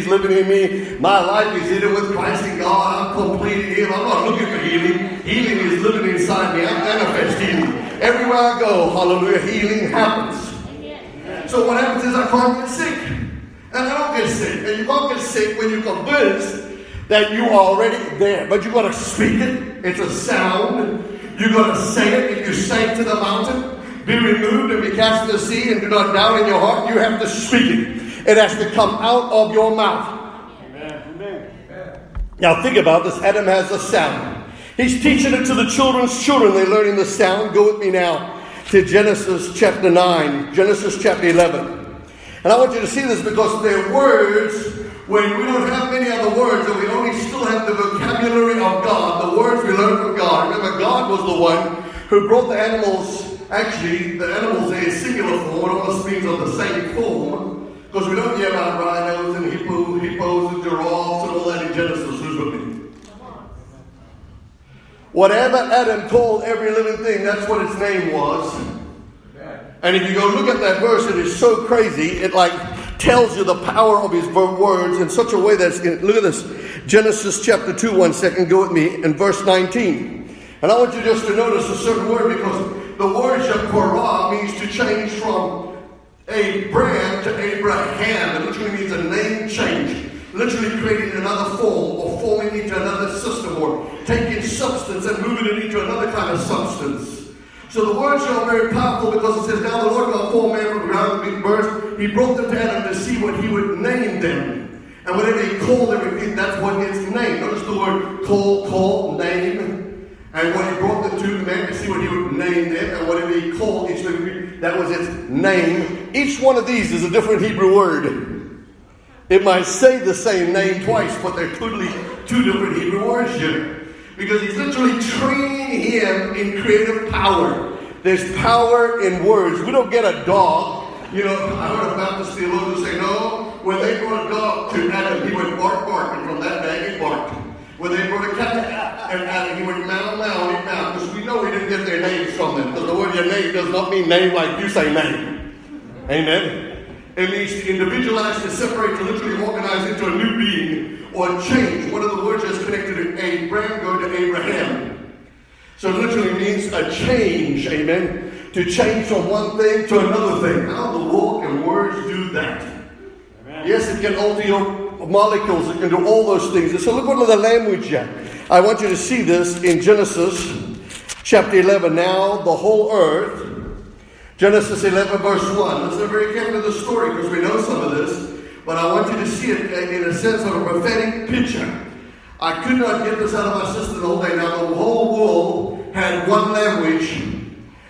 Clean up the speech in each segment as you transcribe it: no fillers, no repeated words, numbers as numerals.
He's living in me. My life is hidden with Christ in God. I'm complete in Him. I'm not looking for healing. Healing is living inside me. I manifest healing. Everywhere I go, hallelujah, healing happens. So what happens is I can't get sick. And I don't get sick. And you can't get sick when you're convinced that you are already there. But you got to speak it. It's a sound. You got to say it. If you say to the mountain, be removed and be cast into the sea, and do not doubt in your heart, you have to speak it. It has to come out of your mouth. Amen. Now think about this. Adam has a sound. He's teaching it to the children's children. They're learning the sound. Go with me now to Genesis chapter 9. Genesis chapter 11. And I want you to see this because they're words when we don't have many other words and we only still have the vocabulary of God, the words we learn from God. Remember, God was the one who brought the animals. Actually, the animals are in singular form. It almost means of the same form. Because we don't hear about rhinos and hippos and giraffes and all that in Genesis. Who's with me? Whatever Adam called every living thing, that's what its name was. And if you go look at that verse, it is so crazy. It tells you the power of his words in such a way that look at this. Genesis chapter 2, 1 second. Go with me in verse 19. And I want you just to notice a certain word because the word Shapora means to change from Abraham to Abraham. It literally means a name change. Literally creating another form or forming into another system or taking substance and moving it into another kind of substance. So the words are very powerful because it says, now the Lord God formed man from the ground with big birds. He brought them to Adam to see what he would name them. And whatever he called everything, that's what gets named. Notice the word call, name. And when he brought them to the man to see what he would name them, and whatever he called each of that was its name. Each one of these is a different Hebrew word. It might say the same name twice, but they're totally two different Hebrew words here. Because he's literally training him in creative power. There's power in words. We don't get a dog. You know, I heard a Baptist theologian say, no, when they brought a dog to Adam, he would bark, and from that day he barked. When they brought a cat and Adam, he would meow, because we know we didn't get their names from them. Because the word your name does not mean name like you say name. Amen? It means to individualize, to separate, to literally organize into a new being or change. One of the words that's connected to Abraham go to Abraham. So it literally means a change, amen? To change from one thing to another thing. How the walk and words do that. Amen. Yes, it can alter your molecules, it can do all those things. And so look what the language here. I want you to see this in Genesis chapter 11. Now the whole earth, Genesis 11 verse 1. Listen very carefully to the story because we know some of this. But I want you to see it in a sense of a prophetic picture. I could not get this out of my system the whole day. Now the whole world had one language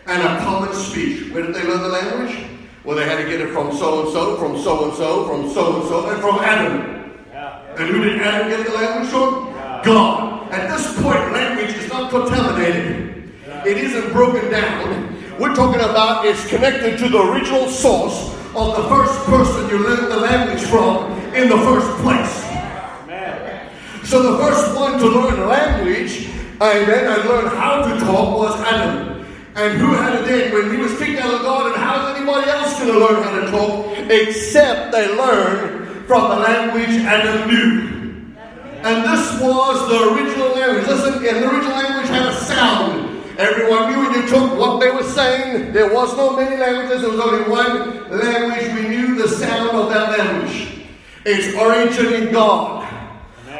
and a common speech. Where did they learn the language? Well, they had to get it from so-and-so, from so-and-so, from so-and-so, and from Adam. And who did Adam get the language from? God. At this point, language is not contaminated. It isn't broken down. We're talking about it's connected to the original source of the first person you learned the language from in the first place. So the first one to learn language, amen, and learn how to talk was Adam. And who had it then? When he was kicked out of the garden, how's anybody else going to learn how to talk? Except they learned from the language Adam knew. And this was the original language. Listen, and the original language had a sound. Everyone knew when you took what they were saying. There was no many languages. There was only one language. We knew the sound of that language. Its origin in God.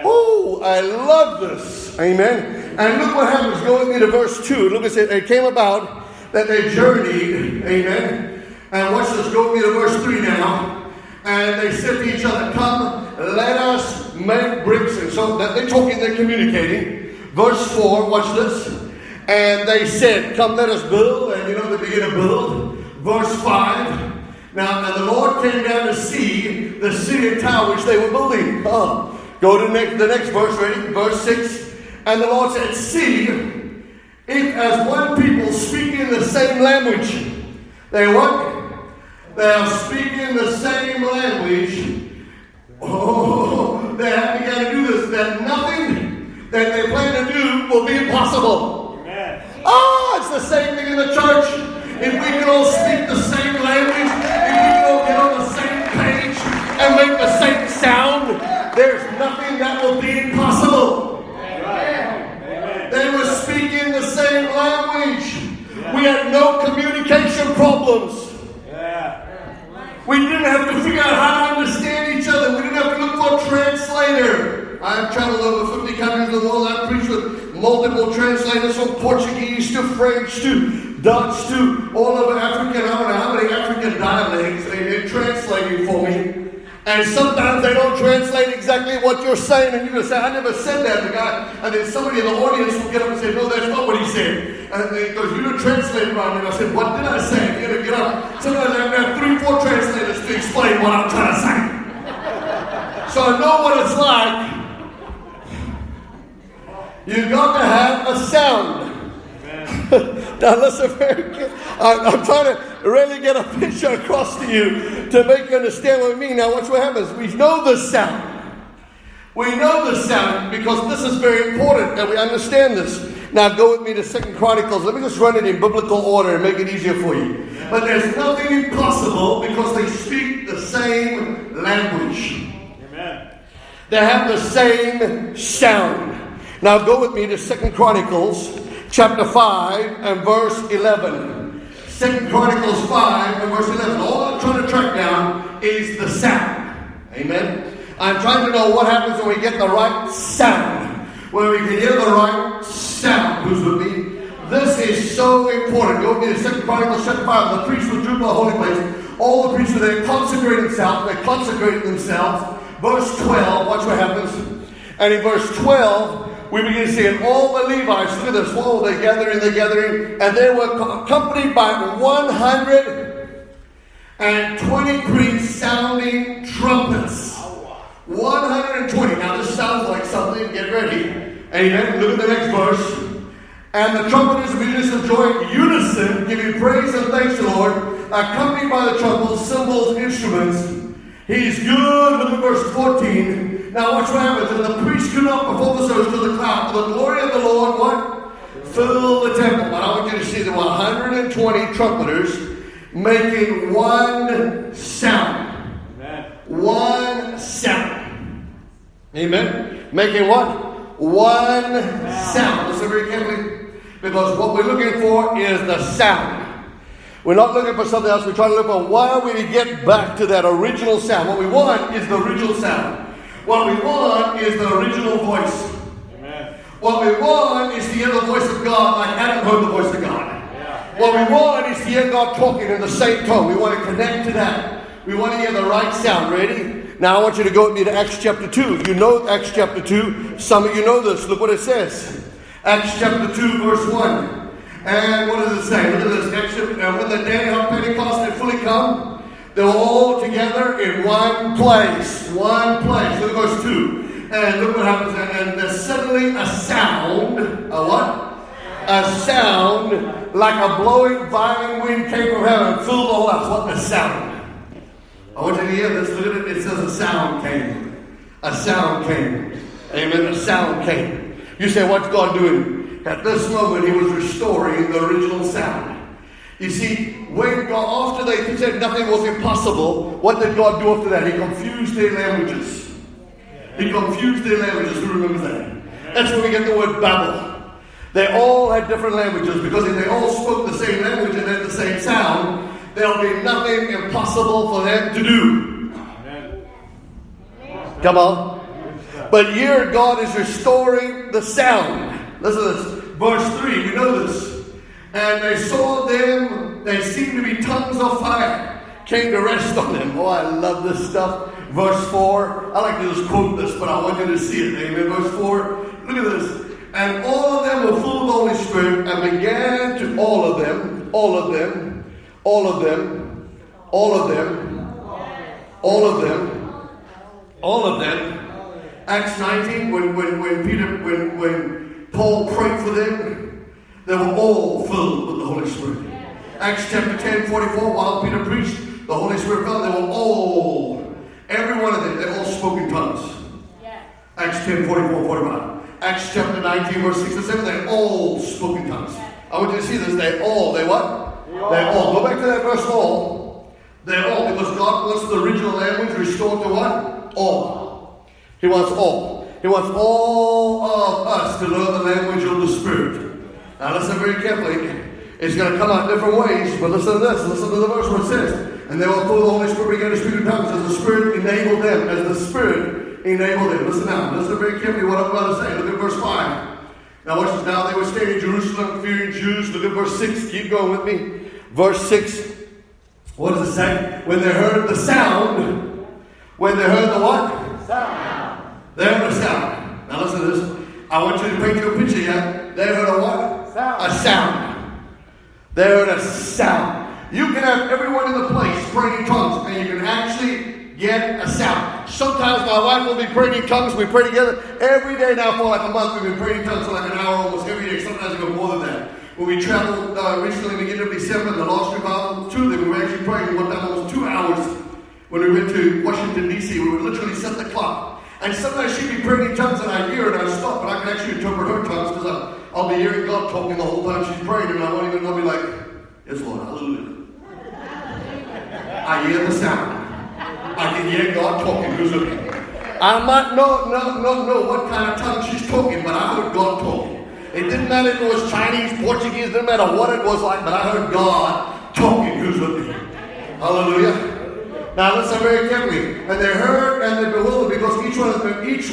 Oh, I love this. Amen. And look what happens. Go with me to verse 2. Look, it came about that they journeyed. Amen. And watch this. Go with me to verse 3 now. And they said to each other, come, let us make bricks. And so that they're talking, they're communicating. Verse 4, watch this. And they said, come, let us build. And you know, they begin to build. Verse 5. Now, and the Lord came down to see the city and tower which they were building. Go to the next verse, ready? Verse 6. And the Lord said, see, if as one people speaking the same language, they what? They are speaking the same language. Oh, they have begun to do this. That nothing that they plan to do will be impossible. It's the same thing in the church. If we can all speak the same language, if we can all get on the same page and make the same sound, There's nothing that will be impossible. They were speaking the same language. We had no communication problems. We didn't have to figure out how to understand each other. We didn't have to look for a translator. I've traveled over 50 countries in the world. I've preached with multiple translators from Portuguese to French to Dutch to all over African. I don't know how many African dialects they're translating for me. And sometimes they don't translate exactly what you're saying, and you're going to say, I never said that. And then somebody in the audience will get up and say, no, that's not what he said. And he goes, you don't translate around me. And I said, what did I say? And you're going to get up. Sometimes I have 3 or 4 translators to explain what I'm trying to say. So I know what it's like. You've got to have a sound. Now listen very carefully. I'm trying to really get a picture across to you to make you understand what I mean. Now watch what happens. We know the sound. We know the sound because this is very important that we understand this. Now go with me to 2 Chronicles. Let me just run it in biblical order and make it easier for you. But there's nothing impossible because they speak the same language. Amen. They have the same sound. Now go with me to 2 Chronicles chapter 5 and verse 11. 2 Chronicles 5 and verse 11. All I'm trying to track down is the sound. Amen. I'm trying to know what happens when we get the right sound. When we can hear the right sound. Who's with me? This is so important. Go with me to 2 Chronicles chapter 5. The priests withdrew from the holy place. All the priests were there consecrated themselves. They consecrated themselves. Verse 12. Watch what happens. And in verse 12, we begin to see it. All the Levites, look at this. Whoa, they're gathering. And they were accompanied by 120 priests sounding trumpets. 120. Now this sounds like something. Get ready. Amen. Look at the next verse. And the trumpeters and musicians of joy in unison, giving praise and thanks to the Lord, accompanied by the trumpets, cymbals, instruments. He's good. Look at verse 14. Now watch what happens. And the priest could not perform the service to the cloud. For the glory of the Lord, what? Filled the temple. But I want you to see there were 120 trumpeters making one sound. Amen. One sound. Amen. Making what? One sound. Listen very carefully. Because what we're looking for is the sound. We're not looking for something else. We're trying to look for why we get back to that original sound. What we want is the original sound. What we want is the original voice. Amen. What we want is to hear the voice of God like Adam heard the voice of God. Yeah. What we want is to hear God talking in the same tone. We want to connect to that. We want to hear the right sound. Ready? Now I want you to go with me to Acts chapter 2. You know Acts chapter 2. Some of you know this. Look what it says. Acts chapter 2 verse 1. And what does it say? Look at this. And when the day of Pentecost had fully come, they were all together in one place. One place. Look at verse 2. And look what happens. And there's suddenly a sound. A what? A sound like a blowing violent wind came from heaven and filled the whole house. What a sound. I want you to hear this. Look at it. It says a sound came. A sound came. Amen. A sound came. You say, what's God doing? At this moment, He was restoring the original sound. You see, when God, after they said nothing was impossible, what did God do after that? He confused their languages. He confused their languages. Who remembers that? That's where we get the word Babel. They all had different languages because if they all spoke the same language and had the same sound, there'll be nothing impossible for them to do. Come on. But here God is restoring the sound. Listen to this. Verse 3, we know this. And they saw them, they seemed to be tongues of fire, came to rest on them. Oh, I love this stuff. Verse 4, I like to just quote this, but I want you to see it. Amen. Verse 4, look at this. And all of them were full of the Holy Spirit and began to, all of them, Acts 19, when Paul prayed for them, they were all filled with the Holy Spirit. Acts chapter 10, 44, while Peter preached, the Holy Spirit fell. They were all, every one of them, they all spoke in tongues. Yeah. Acts 10, 44, 45. Acts chapter 19, verse 6 and 7, they all spoke in tongues. Yeah. I want you to see this. They what? They all. Go back to that verse, all. They all, because God wants the original language restored to what? All. He wants all. He wants all of us to learn the language of the Spirit. Now listen very carefully. It's going to come out different ways, but listen to this. Listen to the verse where it says, and they will full of the Holy Spirit began to speak in tongues as the Spirit enabled them. As the Spirit enabled them. Listen now. Listen very carefully what I'm about to say. Look at verse 5. Now watch this. Now they were staying in Jerusalem, fearing Jews. Look at verse 6. Keep going with me. Verse 6. What does it say? When they heard the sound. When they heard the what? Sound. They heard the sound. Now listen to this. I want you to paint you a picture here. They heard a what? Sound. A sound. They heard a sound. You can have everyone in the place praying in tongues, and you can actually get a sound. Sometimes my wife will be praying in tongues. We pray together every day now for like a month. We've been praying in tongues for like an hour almost every day. Sometimes even more than that. When we traveled recently, beginning of December, the Lost Revival, 2 of them, we were actually praying one time almost 2 hours. When we went to Washington, D.C., we would literally set the clock. And sometimes she'd be praying in tongues, and I'd hear it, and I'd stop, but I can actually interpret her tongues, because I'll be hearing God talking the whole time she's praying, and I won't even know, I'll be like, yes, Lord, hallelujah. I hear the sound. I can hear God talking. Who's looking? I might not know what kind of tongue she's talking, but I heard God talking. It didn't matter if it was Chinese, Portuguese, didn't matter what it was like, but I heard God talking. Who's looking? Hallelujah. Now listen very carefully. And they heard and they bewildered, because each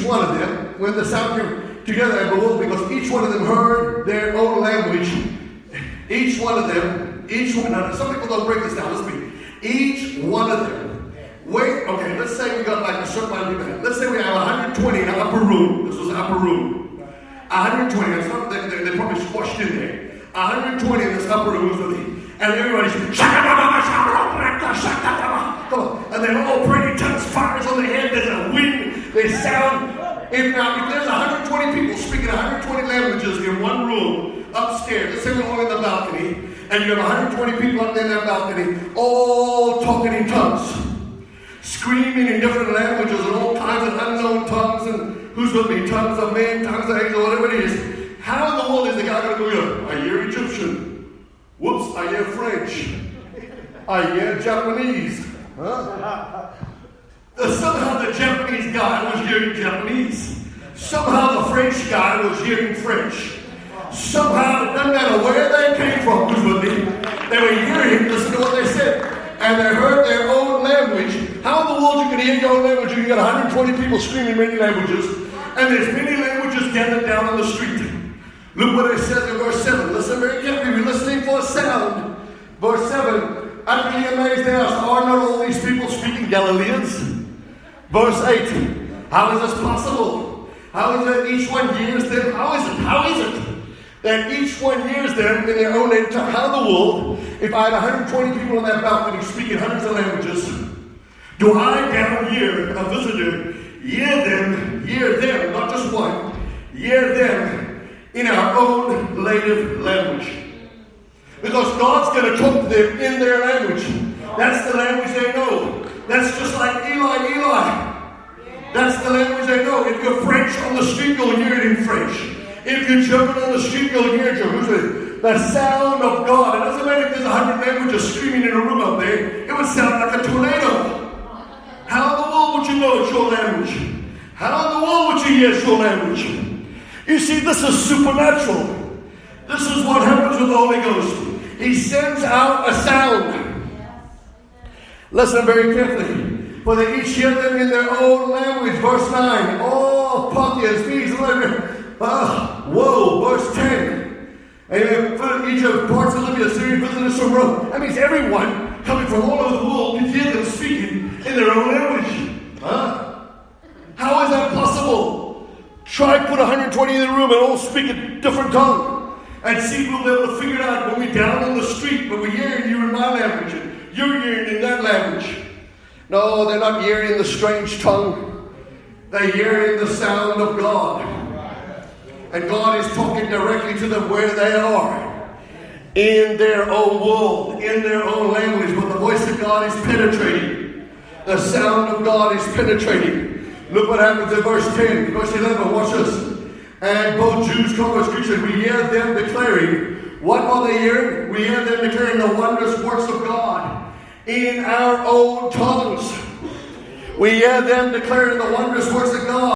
one of them, when the sound came together, and bewildered, because each one of them heard their own language. Each one of them, now some people don't break this down. Listen to me. Each one of them. Okay, let's say we got like a certain amount of people. Let's say we have 120 in an upper room. This was an upper room. 120, they're probably squashed in there. 120 in this upper room, and everybody's come on, and they're all praying in tongues, fires on their head, there's a wind, they sound. If there's 120 people speaking 120 languages in one room upstairs, let's say we're all in the balcony, and you have 120 people up there in that balcony, all talking in tongues, screaming in different languages and all kinds of unknown tongues, and who's with me? Tongues of men, tongues of angels, whatever it is. How in the world is the guy going to go, I hear Egyptian. Whoops, I hear French. I hear Japanese. Huh? Somehow the Japanese guy was hearing Japanese. Somehow the French guy was hearing French. Somehow, it doesn't matter where they came from, who's with me, they were hearing, listen to what they said. And they heard their own language. How in the world you can hear your own language? You got 120 people screaming many languages, and there's many languages gathered down on the street. Look what it says in verse 7. Listen very carefully. We're listening for a sound. Verse 7. Utterly amazed they asked, are not all these people speaking Galileans? Verse 8. How is this possible? How is it each one hears them? How is it that each one hears them in their own language? How in the world, if I had 120 people on that balcony speaking hundreds of languages, do I down here, a visitor, hear them, not just one, hear them in our own native language? Because God's going to talk to them in their language. That's the language they know. That's just like Eli. That's the language they know. If you're French on the street, you'll hear it in French. If you're German on the street, you'll hear Jerusalem. The sound of God. It doesn't matter if there's 100 languages screaming in a room up there. It would sound like a tornado. How in the world would you know it's your language? How in the world would you hear it's your language? You see, this is supernatural. This is what happens with the Holy Ghost. He sends out a sound. Listen very carefully. For they each hear them in their own language. Verse 9. Oh, Parthians, Medes, whoa, verse 10. And Egypt, parts of Libya, Syria, visitors from Rome. That means everyone coming from all over the world can hear them speaking in their own language. Huh? How is that possible? Try put 120 in the room and all speak a different tongue. And see if we'll be able to figure it out when we're down on the street, but we're hearing you in my language, and you're hearing in that language. No, they're not hearing the strange tongue. They're hearing the sound of God. And God is talking directly to them where they are. In their own world, in their own language. But the voice of God is penetrating. The sound of God is penetrating. Look what happens in verse 10. Verse 11, watch this. And both Jews, converts, Christians, we hear them declaring. What are they hearing? We hear them declaring the wondrous works of God in our own tongues. We hear them declaring the wondrous works of God.